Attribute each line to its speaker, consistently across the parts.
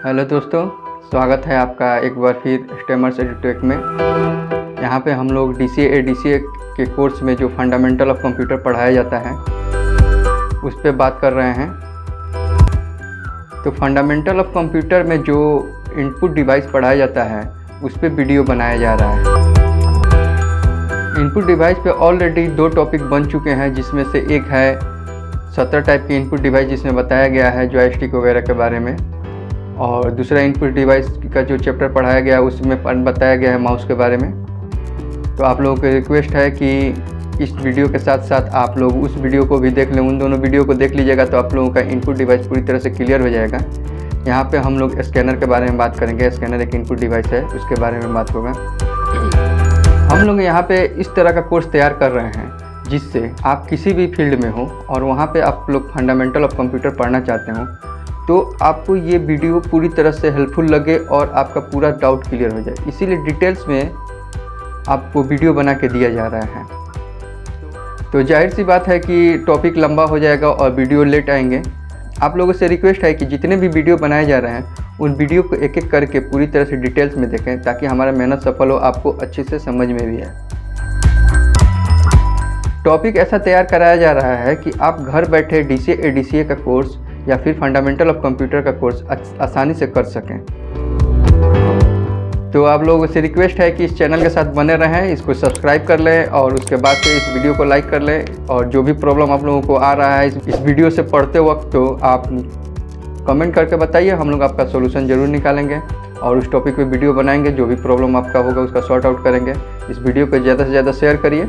Speaker 1: Hello दोस्तों, स्वागत है आपका एक बार फिर स्टेमर्स एडुटेक में। यहाँ पे हम लोग DCA ADCA के कोर्स में जो फंडामेंटल ऑफ कंप्यूटर पढ़ाया जाता है उस पर बात कर रहे हैं। तो फंडामेंटल ऑफ कंप्यूटर में जो इनपुट डिवाइस पढ़ाया जाता है उस पर वीडियो बनाया जा रहा है। इनपुट डिवाइस पे ऑलरेडी 2 टॉपिक बन चुके हैं, जिसमें से एक है 17 टाइप के इनपुट डिवाइस जिसमें बताया गया है जॉयस्टिक वगैरह के बारे में, और दूसरा इनपुट डिवाइस का जो चैप्टर पढ़ाया गया उसमें बताया गया है माउस के बारे में। तो आप लोगों को रिक्वेस्ट है कि इस वीडियो के साथ साथ आप लोग उस वीडियो को भी देख लें। उन दोनों वीडियो को देख लीजिएगा तो आप लोगों का इनपुट डिवाइस पूरी तरह से क्लियर हो जाएगा। यहाँ पे हम लोग स्कैनर के बारे में बात करेंगे। स्कैनर एक इनपुट डिवाइस है, उसके बारे में बात होगा। हम लोग यहाँ पे इस तरह का कोर्स तैयार कर रहे हैं जिससे आप किसी भी फील्ड में हो और वहाँ पे आप लोग फंडामेंटल ऑफ कंप्यूटर पढ़ना चाहते हो तो आपको ये वीडियो पूरी तरह से हेल्पफुल लगे और आपका पूरा डाउट क्लियर हो जाए। इसीलिए डिटेल्स में आपको वीडियो बना के दिया जा रहा है। तो जाहिर सी बात है कि टॉपिक लंबा हो जाएगा और वीडियो लेट आएंगे। आप लोगों से रिक्वेस्ट है कि जितने भी वीडियो बनाए जा रहे हैं उन वीडियो को एक एक करके पूरी तरह से डिटेल्स में देखें ताकि हमारा मेहनत सफल हो, आपको अच्छे से समझ में भी आए। टॉपिक ऐसा तैयार कराया जा रहा है कि आप घर बैठे DCA ADCA का कोर्स या फिर फंडामेंटल ऑफ कंप्यूटर का कोर्स आसानी से कर सकें। तो आप लोगों से रिक्वेस्ट है कि इस चैनल के साथ बने रहें, इसको सब्सक्राइब कर लें और उसके बाद से इस वीडियो को लाइक कर लें। और जो भी प्रॉब्लम आप लोगों को आ रहा है इस वीडियो से पढ़ते वक्त तो आप कमेंट करके बताइए, हम लोग आपका सोल्यूशन ज़रूर निकालेंगे और उस टॉपिक पे वीडियो बनाएंगे। जो भी प्रॉब्लम आपका होगा उसका सॉर्ट आउट करेंगे। इस वीडियो को ज़्यादा से ज़्यादा शेयर करिए।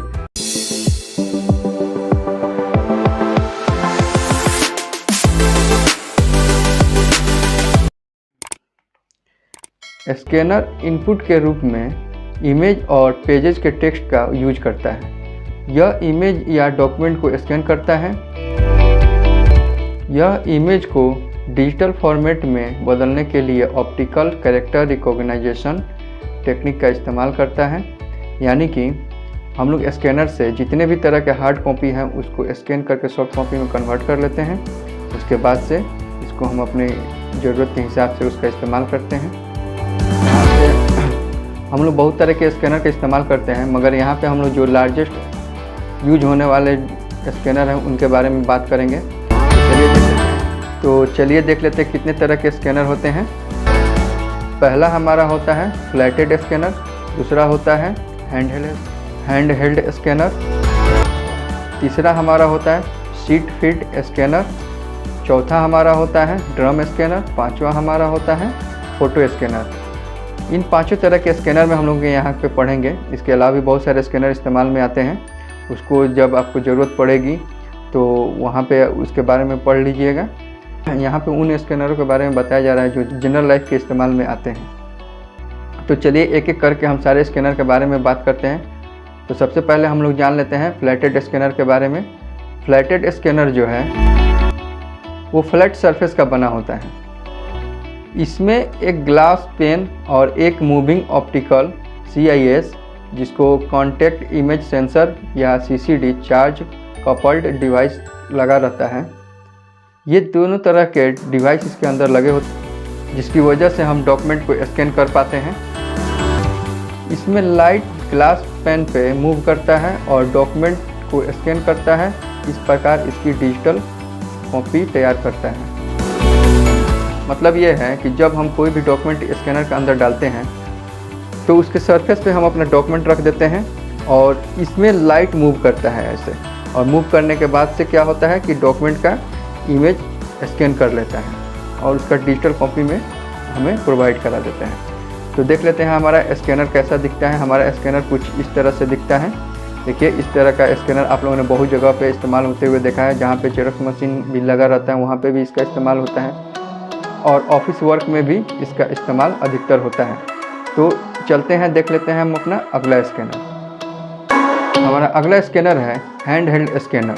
Speaker 1: स्कैनर इनपुट के रूप में इमेज और पेजेस के टेक्स्ट का यूज करता है। यह इमेज या डॉक्यूमेंट को स्कैन करता है। यह इमेज को डिजिटल फॉर्मेट में बदलने के लिए ऑप्टिकल कैरेक्टर रिकॉग्नाइजेशन टेक्निक का इस्तेमाल करता है। यानी कि हम लोग स्कैनर से जितने भी तरह के हार्ड कॉपी हैं उसको स्कैन करके सॉफ्ट कॉपी में कन्वर्ट कर लेते हैं। उसके बाद से इसको हम अपने ज़रूरत के हिसाब से उसका इस्तेमाल करते हैं। हम लोग बहुत तरह के स्कैनर का इस्तेमाल करते हैं, मगर यहाँ पे हम लोग जो लार्जेस्ट यूज होने वाले स्कैनर हैं उनके बारे में बात करेंगे। चलिए देख लेते हैं कितने तरह के स्कैनर होते हैं। पहला हमारा होता है फ्लैटेड स्कैनर, दूसरा होता है हैंड हेल्ड स्कैनर, तीसरा हमारा होता है सीट फीड स्कैनर, चौथा हमारा होता है ड्रम स्कैनर, पांचवा हमारा होता है फोटो स्कैनर। इन पांचों तरह के स्कैनर में हम लोग यहाँ पे पढ़ेंगे। इसके अलावा भी बहुत सारे स्कैनर इस्तेमाल में आते हैं, उसको जब आपको ज़रूरत पड़ेगी तो वहाँ पे उसके बारे में पढ़ लीजिएगा। यहाँ पे उन स्कैनरों के बारे में बताया जा रहा है जो जनरल लाइफ के इस्तेमाल में आते हैं। तो चलिए एक एक करके हम सारे स्कैनर के बारे में बात करते हैं। तो सबसे पहले हम लोग जान लेते हैं फ्लैटेड स्कैनर के बारे में। फ्लैटेड स्कैनर जो है वो फ्लैट सरफेस का बना होता है। इसमें एक ग्लास पेन और एक मूविंग ऑप्टिकल CIS जिसको कॉन्टैक्ट इमेज सेंसर या CCD चार्ज कपल्ड डिवाइस लगा रहता है। ये दोनों तरह के डिवाइस इसके अंदर लगे होते हैं जिसकी वजह से हम डॉक्यूमेंट को स्कैन कर पाते हैं। इसमें लाइट ग्लास पेन पे मूव करता है और डॉक्यूमेंट को स्कैन करता है। इस प्रकार इसकी डिजिटल कॉपी तैयार करता है। मतलब ये है कि जब हम कोई भी डॉक्यूमेंट स्कैनर के अंदर डालते हैं तो उसके सरफेस पे हम अपना डॉक्यूमेंट रख देते हैं और इसमें लाइट मूव करता है ऐसे, और मूव करने के बाद से क्या होता है कि डॉक्यूमेंट का इमेज स्कैन कर लेता है और उसका डिजिटल कॉपी में हमें प्रोवाइड करा देता है। तो देख लेते हैं हमारा स्कैनर कैसा दिखता है। हमारा स्कैनर कुछ इस तरह से दिखता है। देखिए, इस तरह का स्कैनर आप लोगों ने बहुत जगह पे इस्तेमाल होते हुए देखा है। जहाँ पे जेरॉक्स मशीन भी लगा रहता है वहाँ पे भी इसका इस्तेमाल होता है और ऑफिस वर्क में भी इसका इस्तेमाल अधिकतर होता है। तो चलते हैं, देख लेते हैं हम अपना अगला स्कैनर। हमारा अगला स्कैनर है hand held scanner.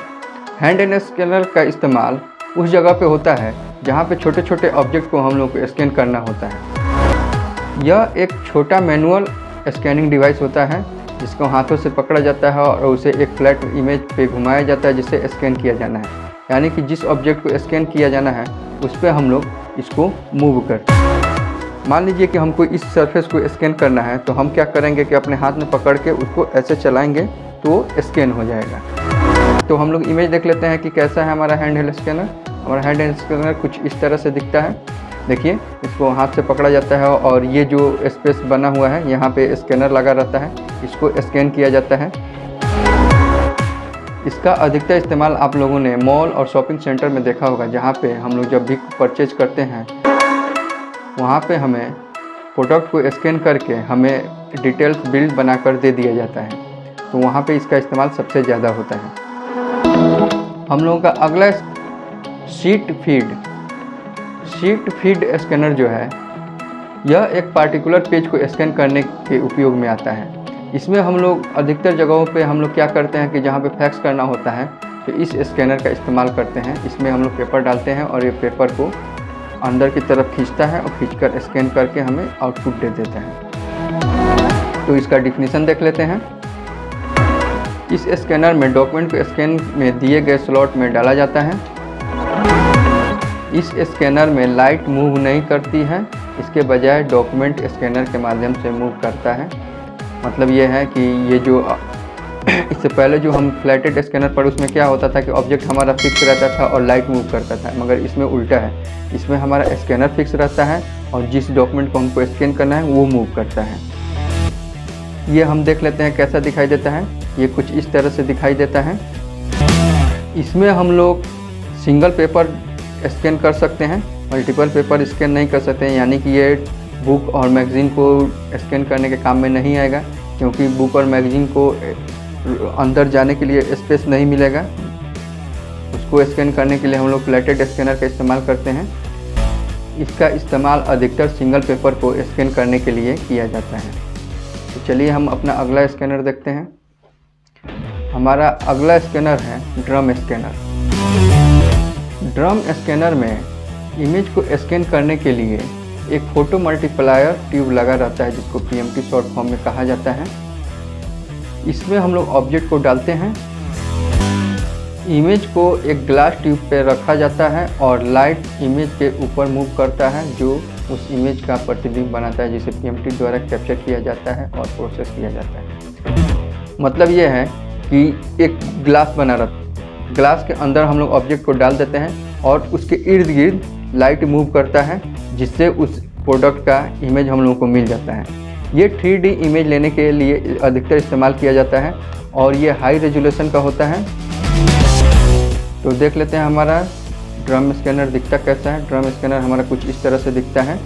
Speaker 1: Hand held scanner का इस्तेमाल उस जगह पे होता है जहाँ पे छोटे छोटे ऑब्जेक्ट को हम लोग को स्कैन करना होता है। यह एक छोटा मैनुअल स्कैनिंग डिवाइस होता है जिसको हाथों से पकड़ा जाता है और उसे एक फ्लैट इमेज पे घुमाया जाता है जिसे स्कैन किया जाना है। यानी कि जिस ऑब्जेक्ट को स्कैन किया जाना है उस पर हम लोग इसको मूव करते हैं। मान लीजिए कि हमको इस सरफेस को स्कैन करना है, तो हम क्या करेंगे कि अपने हाथ में पकड़ के उसको ऐसे चलाएंगे तो स्कैन हो जाएगा। तो हम लोग इमेज देख लेते हैं कि कैसा है हमारा हैंड हेल्ड स्कैनर। हमारा हैंड हेल्ड स्कैनर कुछ इस तरह से दिखता है। देखिए, इसको हाथ से पकड़ा जाता है और ये जो स्पेस बना हुआ है यहाँ पे स्कैनर लगा रहता है, इसको स्कैन किया जाता है। इसका अधिकतर इस्तेमाल आप लोगों ने मॉल और शॉपिंग सेंटर में देखा होगा, जहाँ पे हम लोग जब भी परचेज करते हैं वहाँ पे हमें प्रोडक्ट को स्कैन करके हमें डिटेल्स बिल बनाकर दे दिया जाता है, तो वहाँ पे इसका इस्तेमाल सबसे ज़्यादा होता है। हम लोगों का अगला शीट फीड स्कैनर जो है, यह एक पार्टिकुलर पेज को स्कैन करने के उपयोग में आता है। इसमें हम लोग अधिकतर जगहों पे हम लोग क्या करते हैं कि जहाँ पे फैक्स करना होता है तो इस स्कैनर का इस्तेमाल करते हैं। इसमें हम लोग पेपर डालते हैं और ये पेपर को अंदर की तरफ खींचता है और खींचकर स्कैन करके हमें आउटपुट दे देता है। तो इसका डिफिनीशन देख लेते हैं। इस स्कैनर में डॉक्यूमेंट को स्कैन में दिए गए स्लॉट में डाला जाता है। इस स्कैनर में लाइट मूव नहीं करती है, इसके बजाय डॉक्यूमेंट स्कैनर के माध्यम से मूव करता है। मतलब ये है कि ये जो इससे पहले जो हम फ्लैटेड स्कैनर पर उसमें क्या होता था कि ऑब्जेक्ट हमारा फिक्स रहता था और लाइट मूव करता था, मगर इसमें उल्टा है। इसमें हमारा स्कैनर फिक्स रहता है और जिस डॉक्यूमेंट को हमको स्कैन करना है वो मूव करता है। ये हम देख लेते हैं कैसा दिखाई देता है। ये कुछ इस तरह से दिखाई देता है। इसमें हम लोग सिंगल पेपर स्कैन कर सकते हैं, मल्टीपल पेपर स्कैन नहीं कर सकते हैं। यानी कि ये बुक और मैगज़ीन को स्कैन करने के काम में नहीं आएगा, क्योंकि बुक और मैगज़ीन को अंदर जाने के लिए स्पेस नहीं मिलेगा। उसको स्कैन करने के लिए हम लोग फ्लैटेड स्कैनर का इस्तेमाल करते हैं। इसका इस्तेमाल अधिकतर सिंगल पेपर को स्कैन करने के लिए किया जाता है। तो चलिए हम अपना अगला स्कैनर देखते हैं। हमारा अगला स्कैनर है ड्रम स्कैनर। ड्रम स्कैनर में इमेज को स्कैन करने के लिए एक फोटो मल्टीप्लायर ट्यूब लगा रहता है, जिसको PMT शॉर्ट फॉर्म में कहा जाता है। इसमें हम लोग ऑब्जेक्ट को डालते हैं। इमेज को एक ग्लास ट्यूब पे रखा जाता है और लाइट इमेज के ऊपर मूव करता है, जो उस इमेज का प्रतिबिंब बनाता है, जिसे PMT द्वारा कैप्चर किया जाता है और प्रोसेस किया जाता है। मतलब ये है कि एक ग्लास बना रहता है, ग्लास के अंदर हम लोग ऑब्जेक्ट को डाल देते हैं और उसके इर्द गिर्द लाइट मूव करता है, जिससे उस प्रोडक्ट का इमेज हम लोगों को मिल जाता है। ये 3D इमेज लेने के लिए अधिकतर इस्तेमाल किया जाता है और ये हाई रेजोल्यूशन का होता है। तो देख लेते हैं हमारा ड्रम स्कैनर दिखता कैसा है। ड्रम स्कैनर हमारा कुछ इस तरह से दिखता है।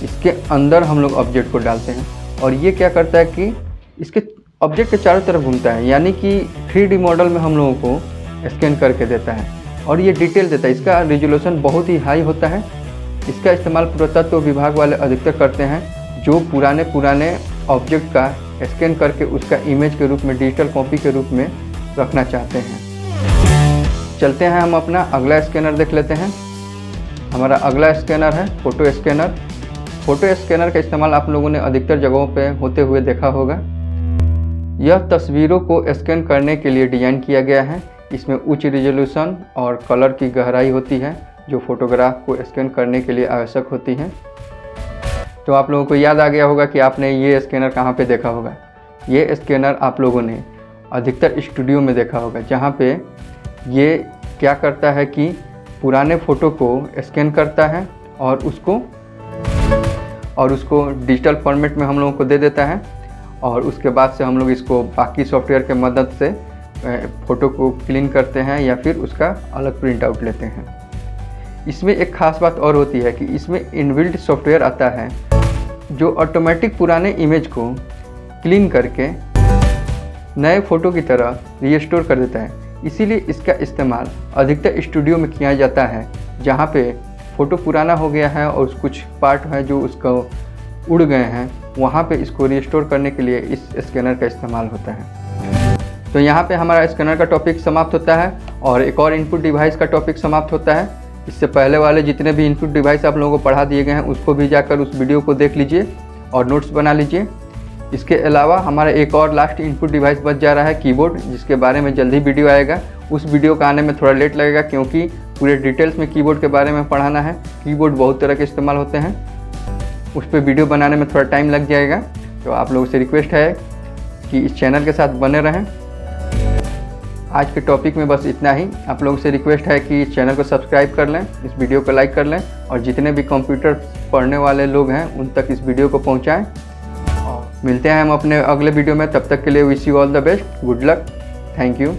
Speaker 1: इसके अंदर हम लोग ऑब्जेक्ट को डालते हैं और ये क्या करता है कि इसके ऑब्जेक्ट के चारों तरफ घूमता है, यानी कि 3D मॉडल में हम लोगों को स्कैन करके देता है और ये डिटेल देता है। इसका रेजोल्यूशन बहुत ही हाई होता है। इसका इस्तेमाल पुरातत्व विभाग वाले अधिकतर करते हैं, जो पुराने ऑब्जेक्ट का स्कैन करके उसका इमेज के रूप में, डिजिटल कॉपी के रूप में रखना चाहते हैं। चलते हैं हम अपना अगला स्कैनर देख लेते हैं। हमारा अगला स्कैनर है फोटो स्कैनर। फोटो स्कैनर का इस्तेमाल आप लोगों ने अधिकतर जगहों पे होते हुए देखा होगा। यह तस्वीरों को स्कैन करने के लिए डिज़ाइन किया गया है। इसमें उच्च रिजोल्यूशन और कलर की गहराई होती है, जो फोटोग्राफ को स्कैन करने के लिए आवश्यक होती है। तो आप लोगों को याद आ गया होगा कि आपने ये स्कैनर कहाँ पे देखा होगा। ये स्कैनर आप लोगों ने अधिकतर स्टूडियो में देखा होगा, जहाँ पे ये क्या करता है कि पुराने फ़ोटो को स्कैन करता है और उसको डिजिटल फॉर्मेट में हम लोगों को दे देता है और उसके बाद से हम लोग इसको बाकी सॉफ्टवेयर के मदद से फ़ोटो को क्लीन करते हैं या फिर उसका अलग प्रिंट आउट लेते हैं। इसमें एक ख़ास बात और होती है कि इसमें इनबिल्ट सॉफ्टवेयर आता है, जो ऑटोमेटिक पुराने इमेज को क्लीन करके नए फ़ोटो की तरह रीस्टोर कर देता है। इसीलिए इसका इस्तेमाल अधिकतर स्टूडियो में किया जाता है, जहाँ पे फ़ोटो पुराना हो गया है और कुछ पार्ट है जो उसको उड़ गए हैं, वहाँ पे इसको रीस्टोर करने के लिए इस स्कैनर का इस्तेमाल होता है। तो यहाँ पे हमारा स्कैनर का टॉपिक समाप्त होता है और एक और इनपुट डिवाइस का टॉपिक समाप्त होता है। इससे पहले वाले जितने भी इनपुट डिवाइस आप लोगों को पढ़ा दिए गए हैं, उसको भी जाकर उस वीडियो को देख लीजिए और नोट्स बना लीजिए। इसके अलावा हमारा एक और लास्ट इनपुट डिवाइस बच जा रहा है, कीबोर्ड, जिसके बारे में जल्दी वीडियो आएगा। उस वीडियो का आने में थोड़ा लेट लगेगा, क्योंकि पूरे डिटेल्स में कीबोर्ड के बारे में पढ़ाना है। कीबोर्ड बहुत तरह के इस्तेमाल होते हैं। उस पर वीडियो बनाने में थोड़ा टाइम लग जाएगा। तो आप लोगों से रिक्वेस्ट है कि इस चैनल के साथ बने रहें। आज के टॉपिक में बस इतना ही। आप लोगों से रिक्वेस्ट है कि इस चैनल को सब्सक्राइब कर लें, इस वीडियो को लाइक कर लें और जितने भी कंप्यूटर पढ़ने वाले लोग हैं उन तक इस वीडियो को पहुंचाएं। मिलते हैं हम अपने अगले वीडियो में, तब तक के लिए wish you all the best, good luck, thank you.